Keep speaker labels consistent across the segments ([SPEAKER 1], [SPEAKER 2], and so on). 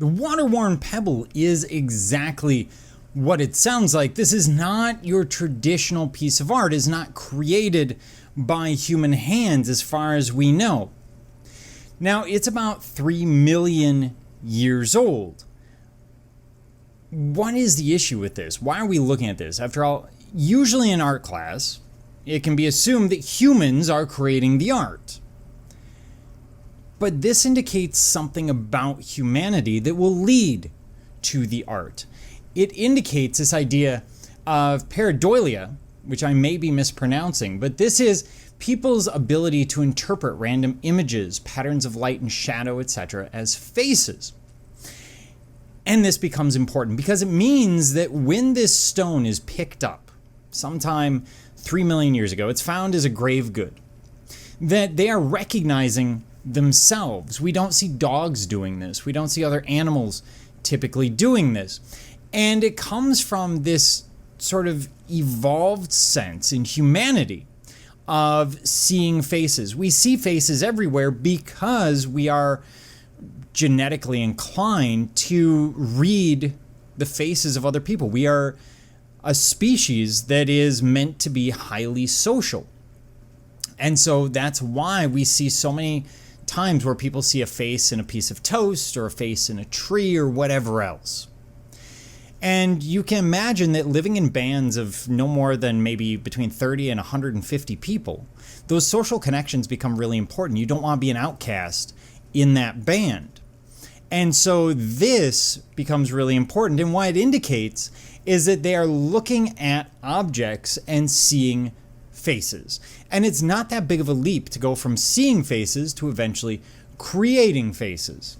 [SPEAKER 1] The Water-Worn Pebble is exactly what it sounds like. This is not your traditional piece of art. It is not created by human hands as far as we know. Now, it's about 3 million years old. What is the issue with this? Why are we looking at this? After all, usually in art class, it can be assumed that humans are creating the art. But this indicates something about humanity that will lead to the art. It indicates this idea of pareidolia, which I may be mispronouncing, but this is people's ability to interpret random images, patterns of light and shadow, etc., as faces. And this becomes important because it means that when this stone is picked up, sometime 3 million years ago, it's found as a grave good, that they are recognizing themselves. We don't see dogs doing this. We don't see other animals typically doing this. And it comes from this sort of evolved sense in humanity of seeing faces. We see faces everywhere because we are genetically inclined to read the faces of other people. We are a species that is meant to be highly social. And so that's why we see so many times where people see a face in a piece of toast or a face in a tree or whatever else. And you can imagine that living in bands of no more than maybe between 30 and 150 people, those social connections become really important. You don't want to be an outcast in that band. And so this becomes really important. And what it indicates is that they are looking at objects and seeing faces. And it's not that big of a leap to go from seeing faces to eventually creating faces.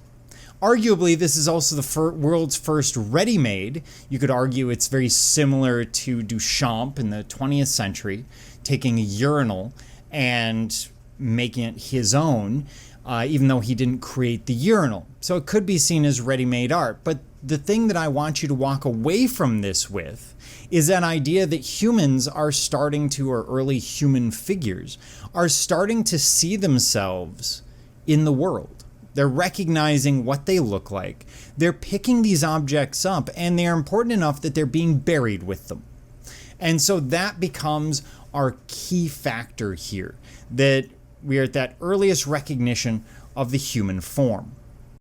[SPEAKER 1] Arguably, this is also the world's first ready-made. You could argue it's very similar to Duchamp in the 20th century, taking a urinal and making it his own, even though he didn't create the urinal. So it could be seen as ready-made art. But the thing that I want you to walk away from this with is that idea that humans are starting to, or early human figures, are starting to see themselves in the world. They're recognizing what they look like. They're picking these objects up, and they're important enough that they're being buried with them. And so that becomes our key factor here, that we are at that earliest recognition of the human form.